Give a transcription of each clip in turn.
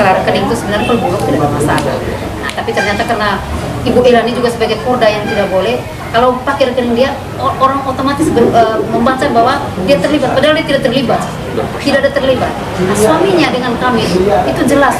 masalah rekening itu sebenarnya kalau Bulog tidak ada masalah. Nah, tapi ternyata karena Ibu Ela ini juga sebagai Porda yang tidak boleh, kalau pakai rekening dia, orang otomatis membaca bahwa dia terlibat, padahal dia tidak terlibat, tidak ada terlibat. Nah, suaminya dengan kami itu jelas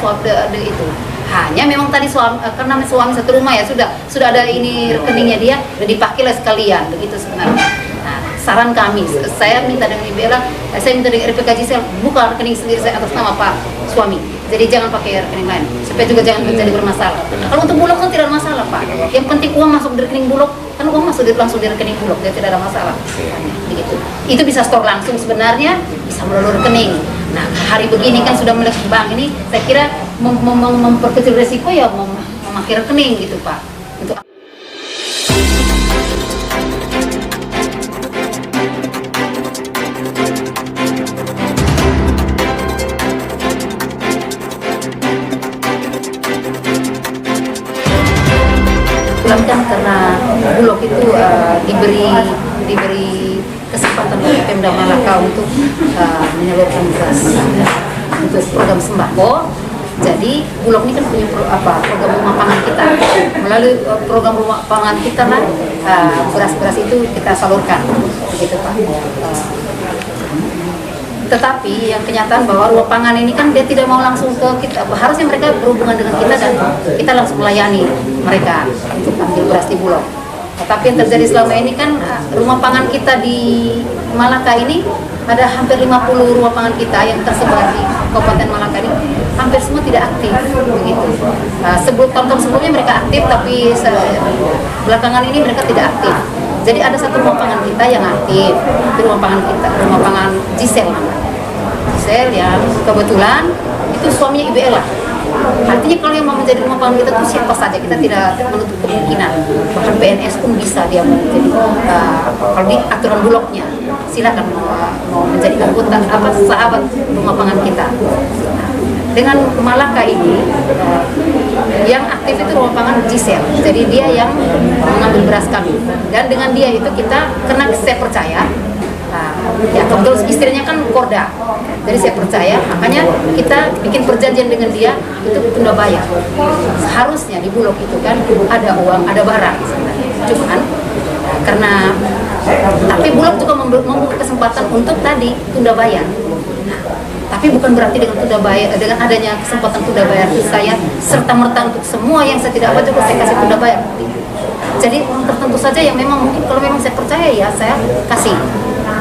itu. Hanya memang tadi karena suami satu rumah ya sudah ada ini rekeningnya dia, udah dipakailah sekalian, begitu sebenarnya. Nah, saran kami, saya minta dengan Ibu Ela, saya minta dengan RPK Gisel buka rekening sendiri saya atas nama Pak suami. Jadi jangan pakai rekening lain, supaya juga jangan menjadi bermasalah. Kalau untuk Bulog kan tidak ada masalah Pak. Yang penting uang masuk di rekening Bulog, kan uang masuk langsung di rekening Bulog, dia tidak ada masalah. Begitu. Itu bisa store langsung sebenarnya, bisa melalui rekening. Nah, hari begini kan sudah mulai bank ini, saya kira memperkecil resiko ya memakai rekening gitu Pak. Untuk kan karena Bulog itu diberi kesempatan oleh Pemda Malaka untuk menyalurkan beras untuk program sembako. Jadi Bulog ini kan punya program rumah pangan kita. Melalui program rumah pangan kita lah beras-beras itu kita salurkan, begitu Pak. Tetapi yang kenyataan bahwa rumah pangan ini kan dia tidak mau langsung ke kita, harusnya mereka berhubungan dengan kita dan kita langsung melayani mereka untuk ambil beras di Bulog. Tetapi yang terjadi selama ini kan rumah pangan kita di Malaka ini ada hampir 50 rumah pangan kita yang tersebar di Kabupaten Malaka ini, hampir semua tidak aktif begitu. Tahun-tahun sebelumnya mereka aktif, tapi belakangan ini mereka tidak aktif. Jadi ada satu rumah pangan kita yang aktif, itu rumah pangan Gisel namanya. Gisel yang kebetulan itu suaminya Ibu Ela. Artinya kalau yang mau menjadi rumah pangan kita itu siapa saja, kita tidak menutup kemungkinan. Bahkan PNS pun bisa dia mau menjadi kalau di aturan Bulognya silakan mau menjadi anggota sahabat rumah pangan kita. Dengan Malaka ini yang aktif itu rumah pangan Gisel, jadi dia yang mengambil beras kami, dan dengan dia itu kita, karena saya percaya ya kebetulan istrinya kan Porda, jadi saya percaya, makanya kita bikin perjanjian dengan dia itu tunda bayar. Seharusnya di Bulog itu kan ada uang, ada barang sebenarnya, cuman karena tapi Bulog juga membuka kesempatan untuk tadi tunda bayar. Tapi bukan berarti dengan tunda bayar, dengan adanya kesempatan tunda bayar saya serta-merta untuk semua yang saya tidak baca saya kasih tunda bayar. Jadi orang tertentu saja yang memang mungkin kalau memang saya percaya ya saya kasih.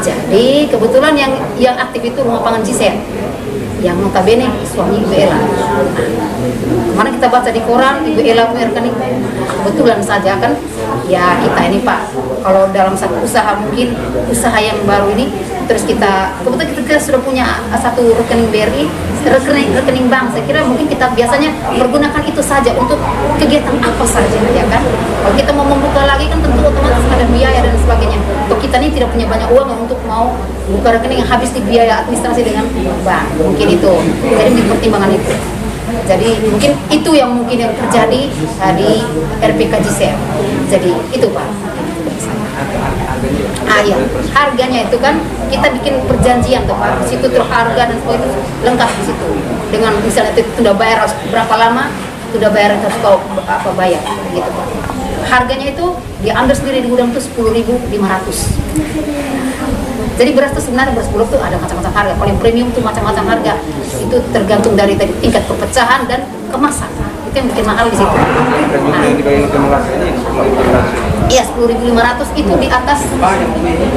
Jadi kebetulan yang aktif itu rumah pangan Gisel, yang notabene suami Ibu Ela. Kemana kita baca di koran Ibu Ela punya rekening, kebetulan saja kan ya kita ini Pak, kalau dalam satu usaha mungkin usaha yang baru ini, terus kebetulan kita sudah punya satu rekening BRI, rekening bank, saya kira mungkin kita biasanya pergunakan itu saja untuk kegiatan apa saja ya kan. Kalau kita mau membuka lagi kan tentu otomatis ada biaya dan sebagainya. Untuk kita ini tidak punya banyak uang untuk mau buka rekening yang habis di biaya administrasi dengan bank, mungkin itu. Jadi di pertimbangan itu. Jadi mungkin itu yang terjadi di RPK Gisel. Jadi itu Pak. Ya, harganya itu kan kita bikin perjanjian tuh Pak. Di situ terus harga dan sebagainya itu lengkap di situ. Dengan misalnya itu sudah bayar harus berapa lama, sudah bayar harus kau bayar gitu Pak. Harganya itu diambil sendiri di gudang itu 10.500. Jadi beras itu sebenarnya beras Bulog itu ada macam-macam harga. Kalau yang premium itu macam-macam harga. Itu tergantung dari tadi tingkat perpecahan dan kemasan. Itu yang bikin mahal di situ. Iya, 10.500 itu di atas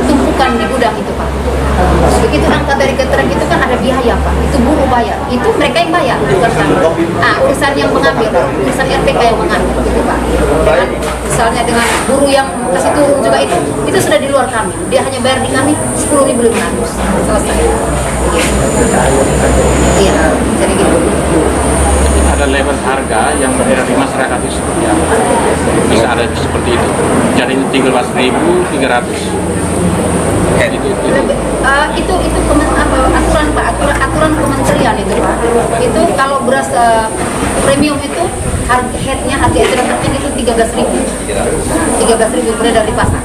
tumpukan di gudang itu Pak. Begitu angkat dari keterangan itu kan ada biaya Pak. Itu buruh bayar. Itu mereka yang bayar, bukan kami. Urusan yang mengambil, urusan RPK yang mengambil gitu Pak. Dan misalnya dengan buruh yang kasih turun juga itu sudah di luar kami. Dia hanya bayar di kami 10.500. Selesai. Iya, jadi gitu. Ada level harga yang beredar di masyarakat itu seperti apa? Bisa ada seperti itu. Jadi 13.300. Itu aturan Pak, aturan kementerian itu Pak. Itu kalau beras premium itu harga eceran tertinggi itu 13.000 beredar di pasar.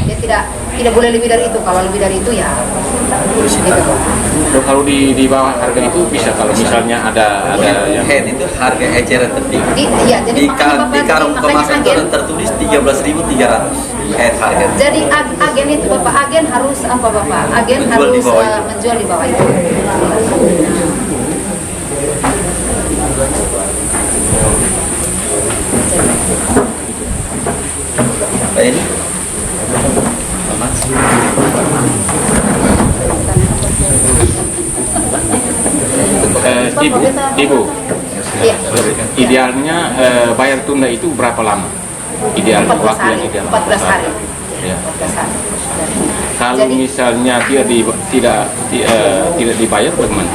Dia tidak tidak boleh lebih dari itu. Kalau lebih dari itu ya gitu. Kalau di bawah harga itu bisa, kalau misalnya ada yang head itu harga eceran tertinggi. Iya, jadi Di, makanya Bapak, di karung makanya kemasan agen. itu tertulis 13.300 head harga. Jadi agen itu Bapak, agen harus apa Bapak? Agen Menjual di harus bawah itu. menjual di bawah itu. Nah, ini Ibu, Iya. idealnya bayar tunda itu berapa lama? Ideal 14 waktu yang hari. ideal 14 hari. Ya. 14 hari. Kalau Jadi- misalnya tidak dibayar bagaimana?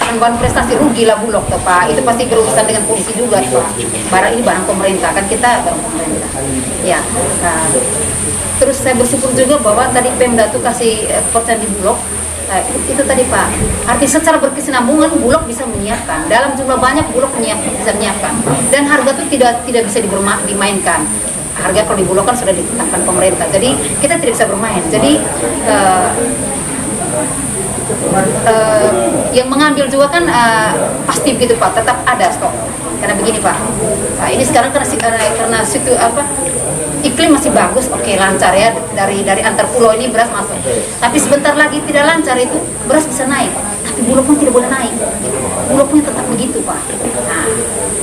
Pengembangan prestasi rugi lah Bulog tuh Pak, itu pasti berurusan dengan polisi juga Pak. Barang ini barang pemerintah, kan kita barang pemerintah. Ya, nah, terus saya bersyukur juga bahwa tadi Pemda tuh kasih kepercayaan di Bulog. Nah, itu tadi Pak, arti secara berkesinambungan Bulog bisa menyiapkan, dalam jumlah banyak Bulog bisa menyiapkan, dan harga tuh tidak bisa dimainkan. Harga kalau di Bulog kan sudah ditetapkan pemerintah, jadi kita tidak bisa bermain. Jadi yang mengambil juga kan pasti begitu Pak, tetap ada stok. Karena begini Pak, ini sekarang karena situ iklim masih bagus, oke, lancar ya, dari antar pulau ini beras masuk. Tapi sebentar lagi tidak lancar itu beras bisa naik, tapi Bulog pun tidak boleh naik. Bulog pun tetap begitu Pak. Nah,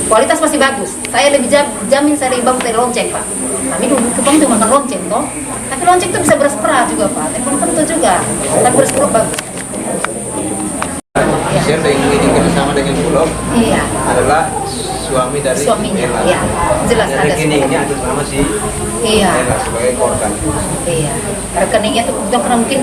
kualitas masih bagus. Saya lebih jamin saya lebih bagus dari lonceng Pak. Kami dulu Kupang cuma makan lonceng toh, tapi lonceng itu bisa beras perah juga Pak. Tapi belum tentu juga, tapi beras Bulog bagus. Siapa yang ingin bersama dengan Bulog Iya. adalah suami dari Suaminya, Ella. iya. Jelas Dan ada rekeningnya atas nama si Iya. Ella sebagai korban. Iya, rekeningnya tuh kebetulan karena mungkin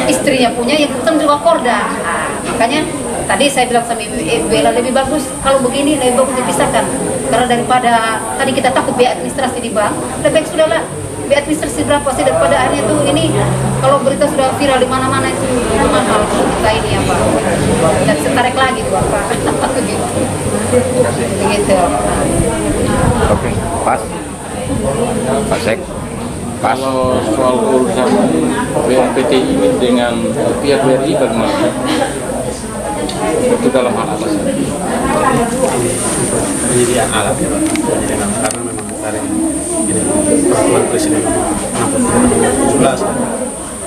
istrinya punya, yang kebetulan juga Korda. Nah, makanya tadi saya bilang sama Ibu Ella, lebih bagus kalau begini, lebih bagus dipisahkan. Karena daripada tadi kita takut biaya administrasi di bank, lebih baik sudahlah biaya administrasi berapa sih, daripada akhirnya tuh ini kalau berita sudah viral di mana-mana itu mahal kita ini apa, dan setarik lagi tuh apa, gitu. Begitu. Oke, pas. Pak Sek. Pas. Kalau soal urusan BNPT ini dengan pihak BRI bagaimana? Itu dalam hal apa sih? Penyediaan alat ya Pak, penyediaan alat karena memang dari ini peraturan Presiden nomor 63 tahun 2017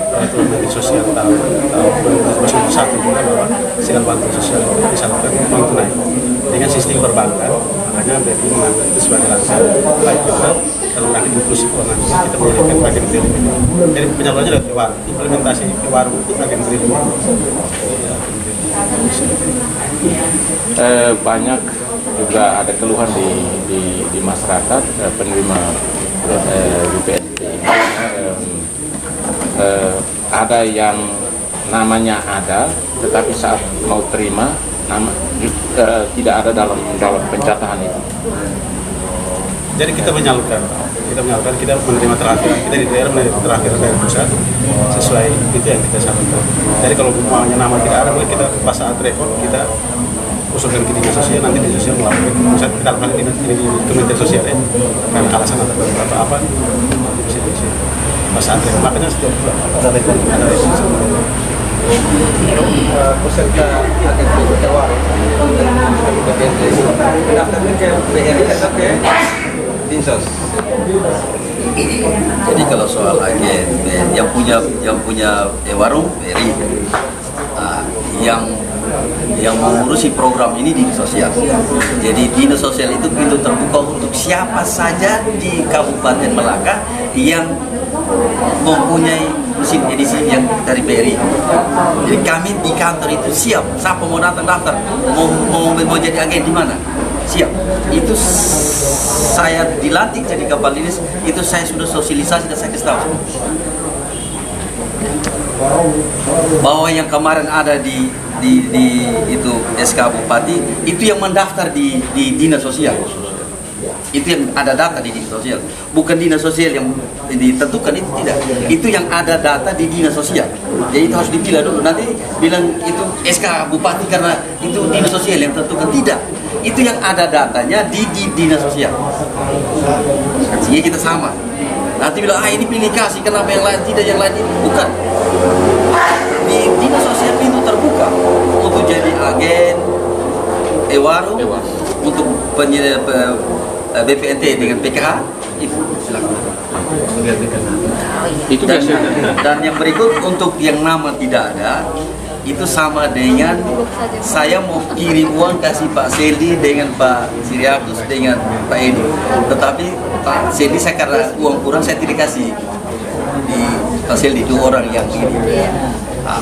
yaitu menteri sosial tahun 2021 juga bahwa sistem bantuan sosial itu disalurkan uang tunai dengan sistem perbankan. Makanya BRI menganggap itu sebagai langkah baik juga dalam rangka inklusi keuangan kita menjadikan bagian dari ini. Jadi penyalurannya dari warung, implementasi ke warung itu bagian dari ini. Banyak juga ada keluhan di masyarakat penerima BPNT ini. Ada yang namanya ada, tetapi saat mau terima nama tidak ada dalam pencatatan itu. Jadi kita menyalurkan, kita menerima terakhir, kita di daerah menerima terakhir dari pusat sesuai itu yang kita salurkan. Jadi kalau umpamanya nama tidak ada, boleh kita pas saat rekod kita usulkan ke dinas sosial, nanti dinas sosial melakukan ke pusat, kita lakukan di Kementerian Sosial ya, karena alasan atau beberapa apa bisa pas saat rekod. Makanya setiap ada rekod, ada rekod. Peserta akan bertawar mendaftarkan ke BRI atau ke Dinsos. Jadi kalau soal agen yang punya warung BRI, yang mengurusi program ini dinas sosial. Jadi dinas sosial itu pintu terbuka untuk siapa saja di Kabupaten Melaka yang mempunyai mesin edisi yang dari BRI. Jadi kami di kantor itu siap. Siapa mau datang daftar, mau jadi agen di mana? Siap. Itu saya dilantik jadi kepala dinas, itu saya sudah sosialisasi dan saya kasih tahu. Bahwa yang kemarin ada di itu SK Bupati itu yang mendaftar di dinas sosial. Itu yang ada data di dinas sosial, bukan dinas sosial yang ditentukan, itu tidak. Itu yang ada data di dinas sosial. Jadi itu harus dipilah dulu. Nanti bilang itu SK Bupati karena itu dinas sosial yang tentukan, tidak. Itu yang ada datanya di dinas sosial. Sehingga kita sama. Nanti bilang, ini pilih kasih, kenapa yang lain tidak, yang lain ini. Bukan. Di dinas sosial pintu terbuka untuk jadi agen Ewaro, untuk BPNT dengan PKH, itu silakan. Itu Dan, biasanya. dan yang berikut untuk yang nama tidak ada, itu sama dengan saya mau kirim uang kasih Pak Seldi dengan Pak Siriakus dengan Pak Edi. Tetapi Pak Seldi saya karena uang kurang saya tidak kasih di Pak Seldi, itu orang yang ini. Nah,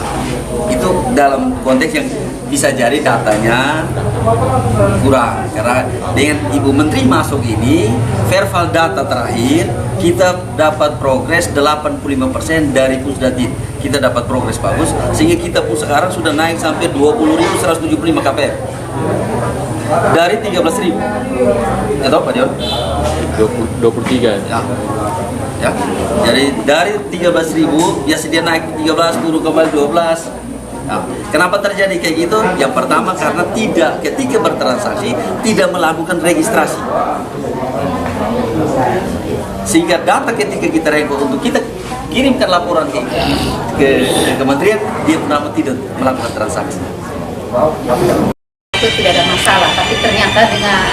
itu dalam konteks yang bisa jadi datanya kurang, karena dengan Ibu Menteri masuk ini verbal data terakhir kita dapat progres 85% dari Pusdatin, kita dapat progres bagus sehingga kita pun sekarang sudah naik sampai 20.175 KPR dari 13.000. Atau Pak Dion? 23. Ya. Jadi dari 13.000 biasa dia naik 13, turun kembali 12. Nah, kenapa terjadi kayak gitu? Yang pertama karena ketika bertransaksi tidak melakukan registrasi. Sehingga data ketika kita record untuk kita kirimkan laporan ke kementerian, dia pertama tidak melakukan transaksi. Itu tidak ada masalah, tapi ternyata dengan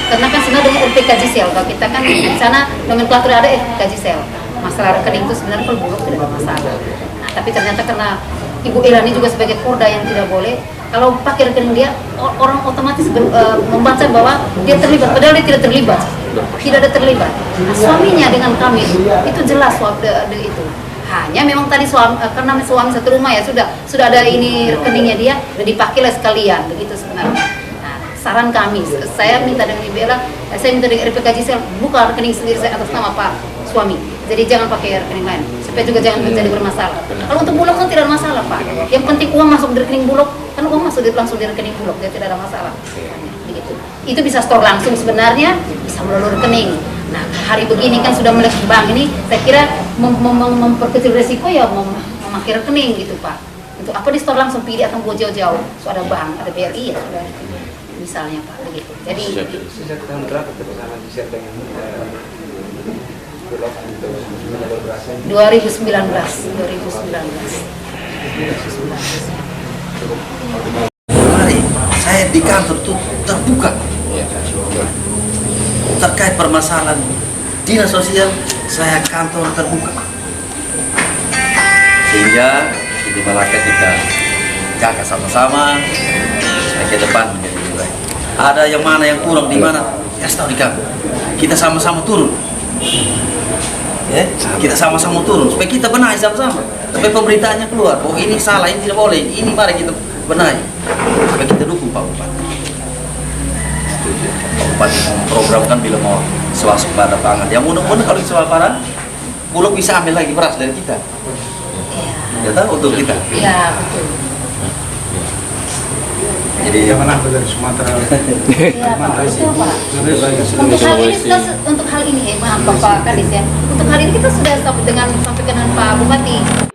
karena kan sebenarnya dengan RPK Jisel, kalau kita kan di sana nomenklatur ada RPK Jisel, masalah rekening itu sebenarnya kalau Bulog tidak ada masalah. Nah, tapi ternyata karena Ibu Irani juga sebagai Porda yang tidak boleh, kalau pakai rekening dia, orang otomatis membaca bahwa dia terlibat, padahal dia tidak terlibat, tidak ada terlibat. Nah, suaminya dengan kami itu jelas waktu itu. Hanya memang tadi karena suami satu rumah ya sudah ada ini rekeningnya dia, sudah dipakailah sekalian begitu sebenarnya. Nah, saran kami, saya minta dengan Ibu Ella, saya minta dengan RPK Jisel buka rekening sendiri saya atas nama Pak suami. Jadi jangan pakai rekening lain, supaya juga jangan menjadi bermasalah. Kalau untuk Bulog kan tidak ada masalah Pak. Yang penting uang masuk di rekening Bulog, kan uang masuk langsung di rekening Bulog, jadi tidak ada masalah. Begitu. Itu bisa store langsung sebenarnya, bisa melalui rekening. Nah, hari begini kan sudah melek bank ini, saya kira memperkecil resiko ya memakai rekening gitu Pak. Untuk apa di store langsung pilih atau buat jauh-jauh? So, ada bank, ada BRI ya sudah. Misalnya Pak begitu. Jadi Sejak tahun berapa bersama di share dengan Bulog untuk menyelamatkan? 2019. Mari, saya di kantor tuh terbuka terkait permasalahan dinas sosial, saya kantor terbuka sehingga di Malaka kita jaga sama-sama supaya ke depan menjadi lebih baik. Ada yang mana yang kurang di mana, kasih tahu di kami, kita sama-sama turun. Ya, kita sama-sama turun supaya kita benahi sama-sama, supaya pemberitaannya keluar, oh ini salah, ini tidak boleh, ini mari kita benahi, supaya kita dukung Pak Bupati. Pak Bupati memprogramkan bila mau swasembada pangan, ya mudah-mudahan kalau swasembada Bulog bisa ambil lagi beras dari kita, ya tahu untuk kita. ya betul. Jadi Jangan aku dari Sumatera. Ya Pak, betul Pak. Untuk hal ini maaf Bapak Kadis ya. Untuk hal ini kita sudah sampai dengan Pak Bupati